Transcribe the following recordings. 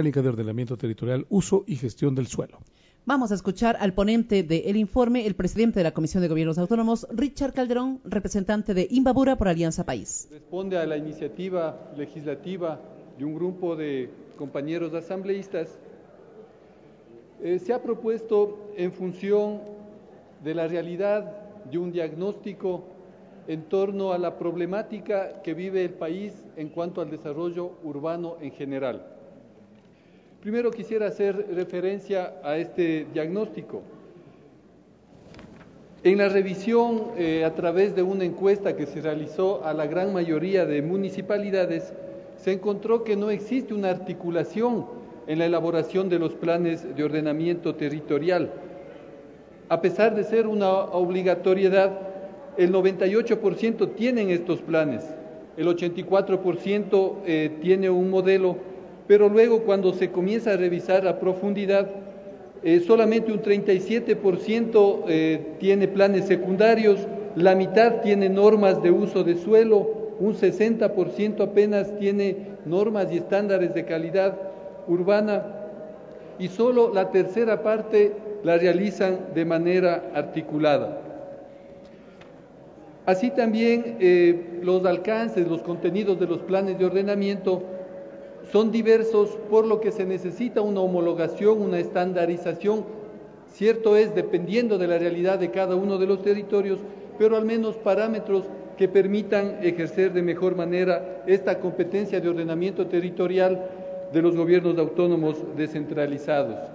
de ordenamiento territorial, uso y gestión del suelo. Vamos a escuchar al ponente del informe, el presidente de la Comisión de Gobiernos Autónomos, Richard Calderón, representante de Imbabura por Alianza País. Responde a la iniciativa legislativa de un grupo de compañeros asambleístas. Se ha propuesto en función de la realidad de un diagnóstico en torno a la problemática que vive el país en cuanto al desarrollo urbano en general. Primero quisiera hacer referencia a este diagnóstico. En la revisión a través de una encuesta que se realizó a la gran mayoría de municipalidades, se encontró que no existe una articulación en la elaboración de los planes de ordenamiento territorial. A pesar de ser una obligatoriedad, el 98% tienen estos planes, el 84% tiene un modelo, pero luego cuando se comienza a revisar a profundidad, solamente un 37% tiene planes secundarios, la mitad tiene normas de uso de suelo, un 60% apenas tiene normas y estándares de calidad urbana y solo la tercera parte la realizan de manera articulada. Así también los alcances, los contenidos de los planes de ordenamiento son diversos, por lo que se necesita una homologación, una estandarización, cierto es, dependiendo de la realidad de cada uno de los territorios, pero al menos parámetros que permitan ejercer de mejor manera esta competencia de ordenamiento territorial de los gobiernos autónomos descentralizados.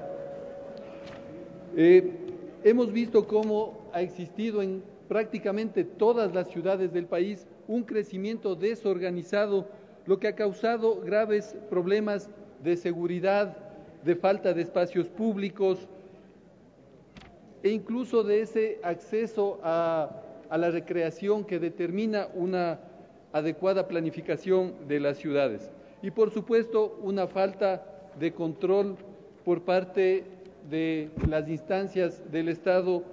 Hemos visto cómo ha existido en prácticamente todas las ciudades del país un crecimiento desorganizado, lo que ha causado graves problemas de seguridad, de falta de espacios públicos e incluso de ese acceso a la recreación que determina una adecuada planificación de las ciudades. Y por supuesto una falta de control por parte de las instancias del Estado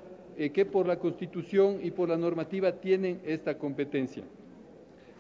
que por la Constitución y por la normativa tienen esta competencia.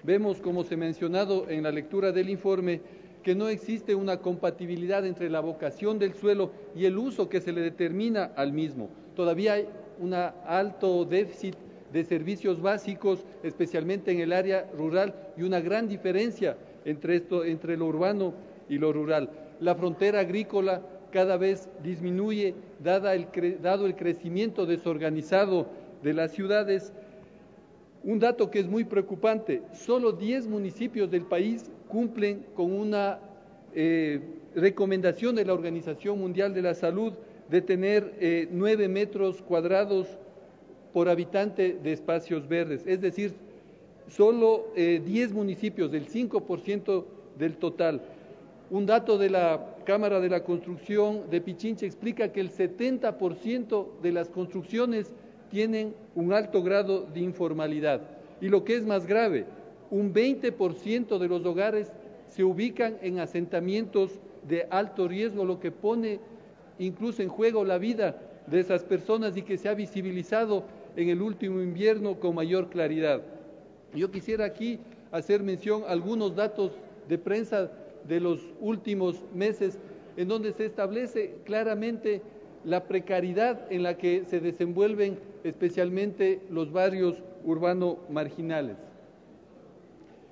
Vemos, como se ha mencionado en la lectura del informe, que no existe una compatibilidad entre la vocación del suelo y el uso que se le determina al mismo. Todavía hay un alto déficit de servicios básicos, especialmente en el área rural, y una gran diferencia entre lo urbano y lo rural. La frontera agrícola cada vez disminuye, dado el crecimiento desorganizado de las ciudades. Un dato que es muy preocupante: solo 10 municipios del país cumplen con una recomendación de la Organización Mundial de la Salud de tener 9 metros cuadrados por habitante de espacios verdes, es decir, solo 10 municipios, del 5% del total. Un dato de la Cámara de la Construcción de Pichincha explica que el 70% de las construcciones tienen un alto grado de informalidad. Y lo que es más grave, un 20% de los hogares se ubican en asentamientos de alto riesgo, lo que pone incluso en juego la vida de esas personas y que se ha visibilizado en el último invierno con mayor claridad. Yo quisiera aquí hacer mención a algunos datos de prensa de los últimos meses, en donde se establece claramente la precariedad en la que se desenvuelven especialmente los barrios urbanos marginales.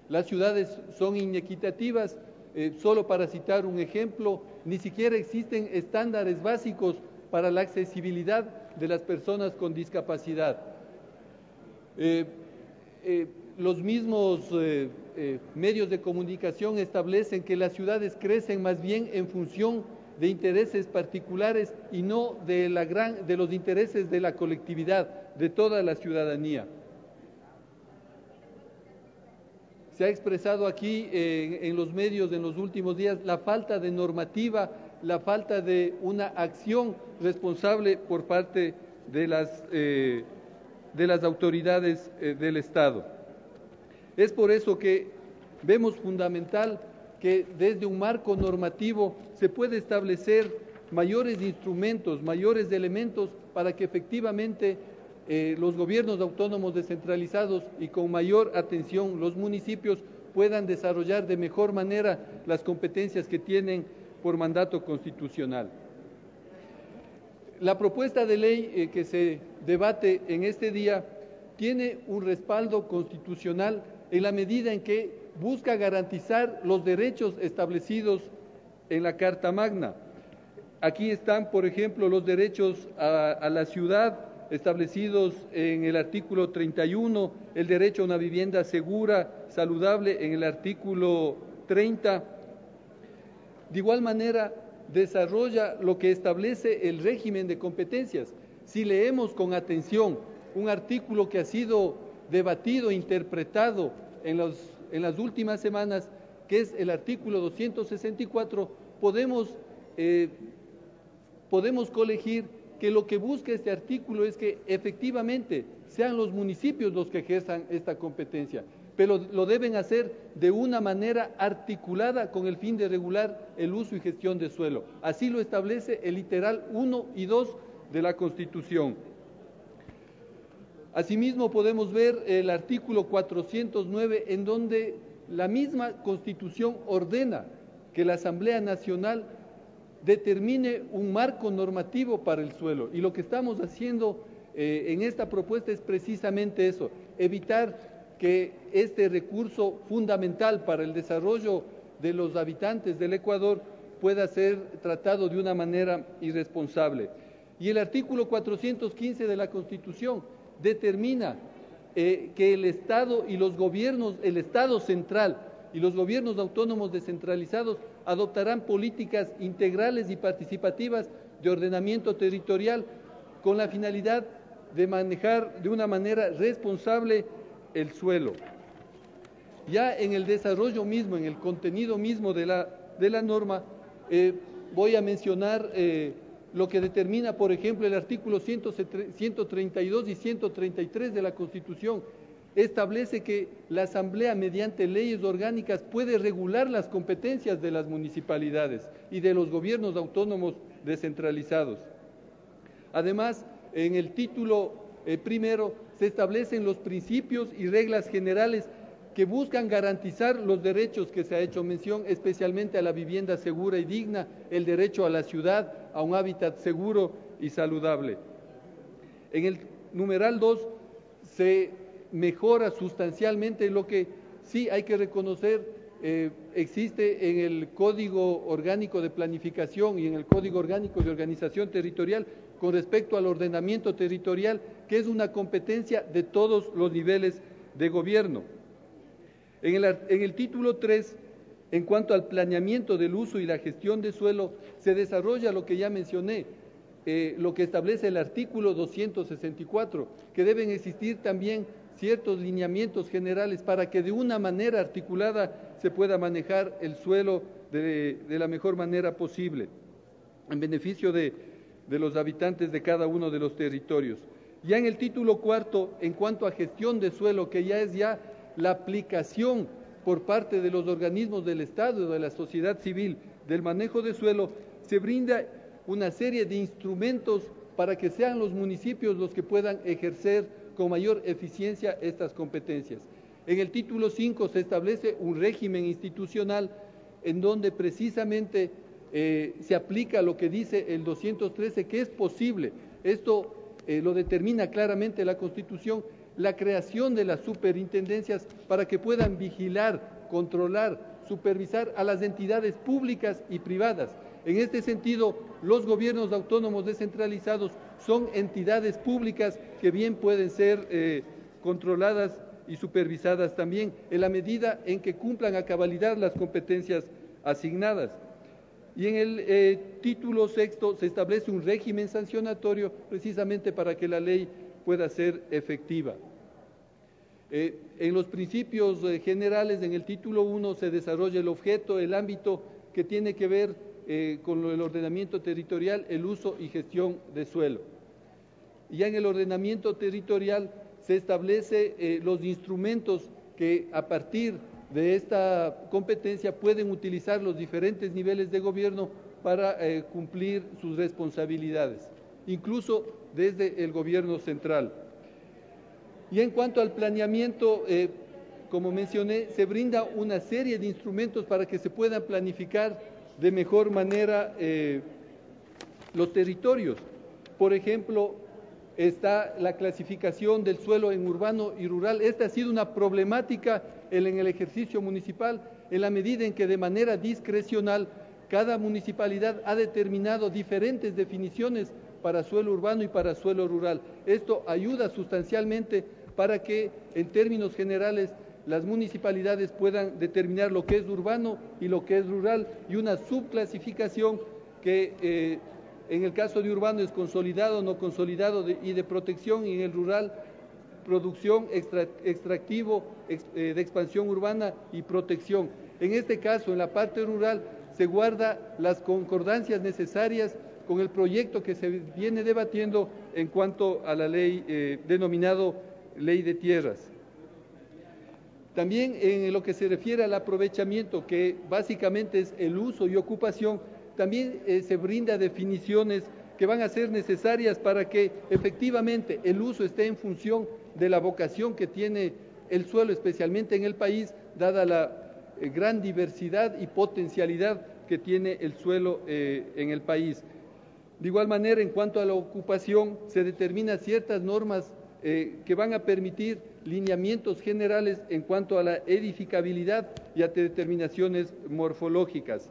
Las ciudades son inequitativas, solo para citar un ejemplo, ni siquiera existen estándares básicos para la accesibilidad de las personas con discapacidad. Los mismos medios de comunicación establecen que las ciudades crecen más bien en función de intereses particulares y no de los intereses de la colectividad, de toda la ciudadanía. Se ha expresado aquí en los medios en los últimos días la falta de normativa, la falta de una acción responsable por parte de las autoridades del Estado. Es por eso que vemos fundamental que desde un marco normativo se puede establecer mayores instrumentos, mayores elementos para que efectivamente los gobiernos autónomos descentralizados y con mayor atención los municipios puedan desarrollar de mejor manera las competencias que tienen por mandato constitucional. La propuesta de ley que se debate en este día tiene un respaldo constitucional en la medida en que busca garantizar los derechos establecidos en la Carta Magna. Aquí están, por ejemplo, los derechos a la ciudad establecidos en el artículo 31, el derecho a una vivienda segura, saludable en el artículo 30. De igual manera, desarrolla lo que establece el régimen de competencias. Si leemos con atención un artículo que ha sido debatido e interpretado en las últimas semanas, que es el artículo 264, podemos colegir que lo que busca este artículo es que efectivamente sean los municipios los que ejerzan esta competencia, pero lo deben hacer de una manera articulada con el fin de regular el uso y gestión de suelo. Así lo establece el literal 1 y 2 de la Constitución. Asimismo, podemos ver el artículo 409, en donde la misma Constitución ordena que la Asamblea Nacional determine un marco normativo para el suelo. Y lo que estamos haciendo en esta propuesta es precisamente eso, evitar que este recurso fundamental para el desarrollo de los habitantes del Ecuador pueda ser tratado de una manera irresponsable. Y el artículo 415 de la Constitución determina que el Estado y los gobiernos, el Estado central y los gobiernos autónomos descentralizados adoptarán políticas integrales y participativas de ordenamiento territorial con la finalidad de manejar de una manera responsable el suelo. Ya en el desarrollo mismo, en el contenido mismo de la norma, voy a mencionar lo que determina, por ejemplo, el artículo 132 y 133 de la Constitución. Establece que la Asamblea, mediante leyes orgánicas, puede regular las competencias de las municipalidades y de los gobiernos autónomos descentralizados. Además, en el título primero se establecen los principios y reglas generales que buscan garantizar los derechos que se ha hecho mención, especialmente a la vivienda segura y digna, el derecho a la ciudad, a un hábitat seguro y saludable. En el numeral 2 se mejora sustancialmente lo que sí hay que reconocer existe en el Código Orgánico de Planificación y en el Código Orgánico de Organización Territorial con respecto al ordenamiento territorial, que es una competencia de todos los niveles de gobierno. En el título 3, en cuanto al planeamiento del uso y la gestión de suelo, se desarrolla lo que ya mencioné, lo que establece el artículo 264, que deben existir también ciertos lineamientos generales para que de una manera articulada se pueda manejar el suelo de la mejor manera posible, en beneficio de los habitantes de cada uno de los territorios. Ya en el título 4, en cuanto a gestión de suelo, que ya es la aplicación por parte de los organismos del Estado y de la sociedad civil del manejo de suelo, se brinda una serie de instrumentos para que sean los municipios los que puedan ejercer con mayor eficiencia estas competencias. En el título 5 se establece un régimen institucional en donde precisamente se aplica lo que dice el 213, que es posible, esto lo determina claramente la Constitución, la creación de las superintendencias para que puedan vigilar, controlar, supervisar a las entidades públicas y privadas. En este sentido, los gobiernos autónomos descentralizados son entidades públicas que bien pueden ser controladas y supervisadas también en la medida en que cumplan a cabalidad las competencias asignadas. Y en el título 6 se establece un régimen sancionatorio precisamente para que la ley pueda ser efectiva. En los principios generales, en el título 1 se desarrolla el objeto, el ámbito que tiene que ver con el ordenamiento territorial, el uso y gestión de suelo. Ya en el ordenamiento territorial se establece los instrumentos que a partir de esta competencia pueden utilizar los diferentes niveles de gobierno para cumplir sus responsabilidades, incluso desde el gobierno central. Y en cuanto al planeamiento, como mencioné, se brinda una serie de instrumentos para que se puedan planificar de mejor manera los territorios. Por ejemplo, está la clasificación del suelo en urbano y rural. Esta ha sido una problemática en el ejercicio municipal, en la medida en que de manera discrecional cada municipalidad ha determinado diferentes definiciones para suelo urbano y para suelo rural. Esto ayuda sustancialmente para que, en términos generales, las municipalidades puedan determinar lo que es urbano y lo que es rural, y una subclasificación que en el caso de urbano es consolidado, no consolidado y de protección, y en el rural producción, extractivo, de expansión urbana y protección. En este caso, en la parte rural, se guarda las concordancias necesarias con el proyecto que se viene debatiendo en cuanto a la ley denominado Ley de Tierras. También en lo que se refiere al aprovechamiento, que básicamente es el uso y ocupación, también se brinda definiciones que van a ser necesarias para que efectivamente el uso esté en función de la vocación que tiene el suelo, especialmente en el país, dada la gran diversidad y potencialidad que tiene el suelo en el país. De igual manera, en cuanto a la ocupación, se determinan ciertas normas que van a permitir lineamientos generales en cuanto a la edificabilidad y a determinaciones morfológicas.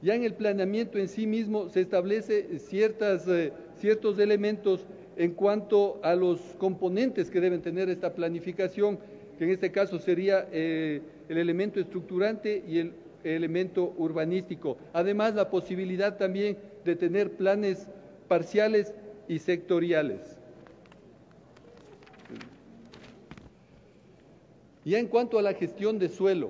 Ya en el planeamiento en sí mismo se establece ciertos elementos en cuanto a los componentes que deben tener esta planificación, que en este caso sería el elemento estructurante y el elemento urbanístico. Además, la posibilidad también de tener planes parciales y sectoriales. Ya en cuanto a la gestión de suelo,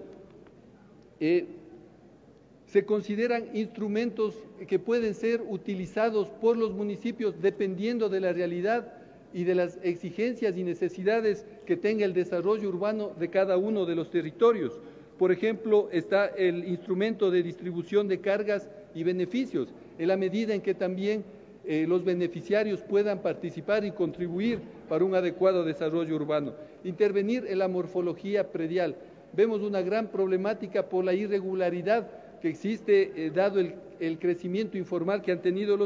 se consideran instrumentos que pueden ser utilizados por los municipios dependiendo de la realidad y de las exigencias y necesidades que tenga el desarrollo urbano de cada uno de los territorios. Por ejemplo, está el instrumento de distribución de cargas y beneficios, en la medida en que también los beneficiarios puedan participar y contribuir para un adecuado desarrollo urbano. Intervenir en la morfología predial. Vemos una gran problemática por la irregularidad que existe, dado el crecimiento informal que han tenido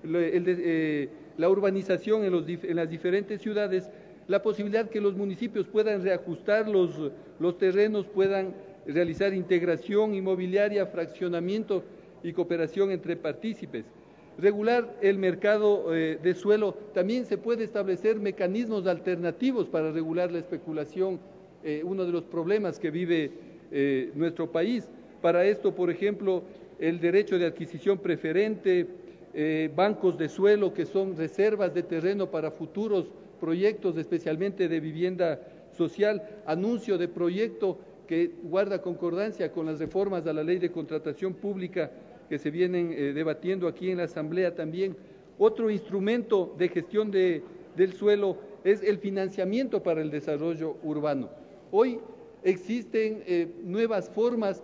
la urbanización en las diferentes ciudades, la posibilidad que los municipios puedan reajustar los terrenos, puedan realizar integración inmobiliaria, fraccionamiento y cooperación entre partícipes. Regular el mercado de suelo, también se puede establecer mecanismos alternativos para regular la especulación, uno de los problemas que vive nuestro país. Para esto, por ejemplo, el derecho de adquisición preferente, bancos de suelo, que son reservas de terreno para futuros proyectos, especialmente de vivienda social, anuncio de proyecto que guarda concordancia con las reformas a la ley de contratación pública que se vienen debatiendo aquí en la Asamblea también. Otro instrumento de gestión del suelo es el financiamiento para el desarrollo urbano. Hoy existen nuevas formas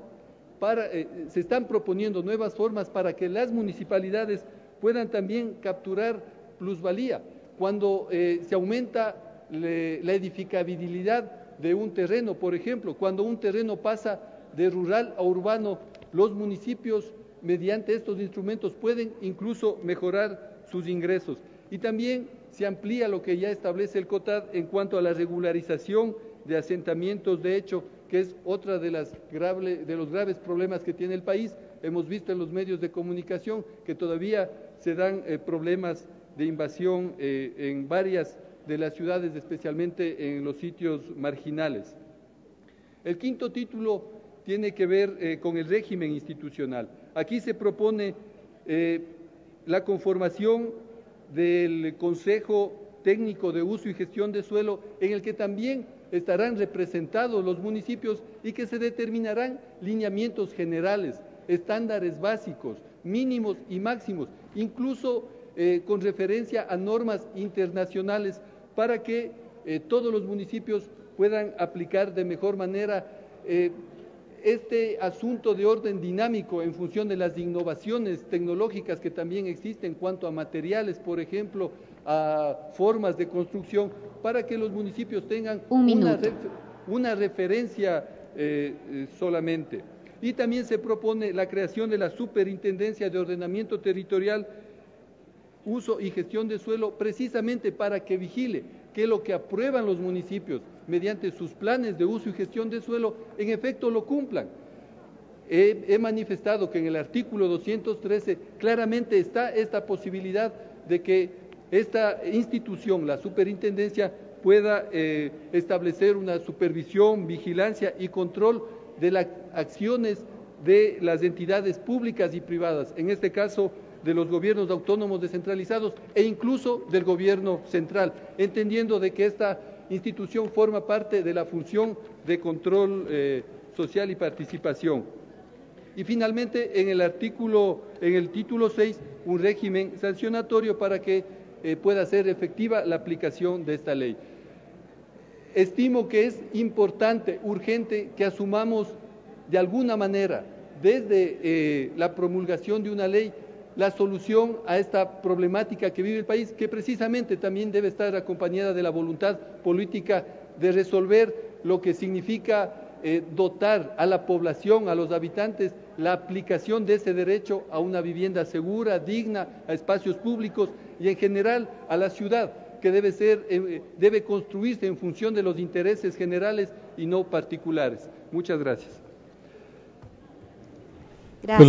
se están proponiendo nuevas formas para que las municipalidades puedan también capturar plusvalía. Cuando se aumenta la edificabilidad de un terreno, por ejemplo, cuando un terreno pasa de rural a urbano, los municipios, mediante estos instrumentos, pueden incluso mejorar sus ingresos. Y también se amplía lo que ya establece el COTAD en cuanto a la regularización de asentamientos de hecho, que es otra de los graves problemas que tiene el país. Hemos visto en los medios de comunicación que todavía se dan problemas de invasión en varias de las ciudades, especialmente en los sitios marginales. El quinto título tiene que ver con el régimen institucional. Aquí se propone la conformación del Consejo Técnico de Uso y Gestión de Suelo, en el que también estarán representados los municipios y que se determinarán lineamientos generales, estándares básicos, mínimos y máximos, incluso con referencia a normas internacionales para que todos los municipios puedan aplicar de mejor manera este asunto de orden dinámico en función de las innovaciones tecnológicas que también existen en cuanto a materiales, por ejemplo, a formas de construcción, para que los municipios tengan una referencia solamente. Y también se propone la creación de la Superintendencia de Ordenamiento Territorial, Uso y Gestión de Suelo, precisamente para que vigile que lo que aprueban los municipios mediante sus planes de uso y gestión de suelo, en efecto lo cumplan. He manifestado que en el artículo 213 claramente está esta posibilidad de que esta institución, la superintendencia, pueda establecer una supervisión, vigilancia y control de las acciones de las entidades públicas y privadas, en este caso de los gobiernos autónomos descentralizados e incluso del gobierno central, entendiendo de que esta institución forma parte de la función de control social y participación. Y finalmente, en el título 6, un régimen sancionatorio para que pueda ser efectiva la aplicación de esta ley. Estimo que es importante, urgente, que asumamos de alguna manera, desde la promulgación de una ley, la solución a esta problemática que vive el país, que precisamente también debe estar acompañada de la voluntad política de resolver lo que significa dotar a la población, a los habitantes, la aplicación de ese derecho a una vivienda segura, digna, a espacios públicos y en general a la ciudad, que debe construirse en función de los intereses generales y no particulares. Muchas gracias. Gracias.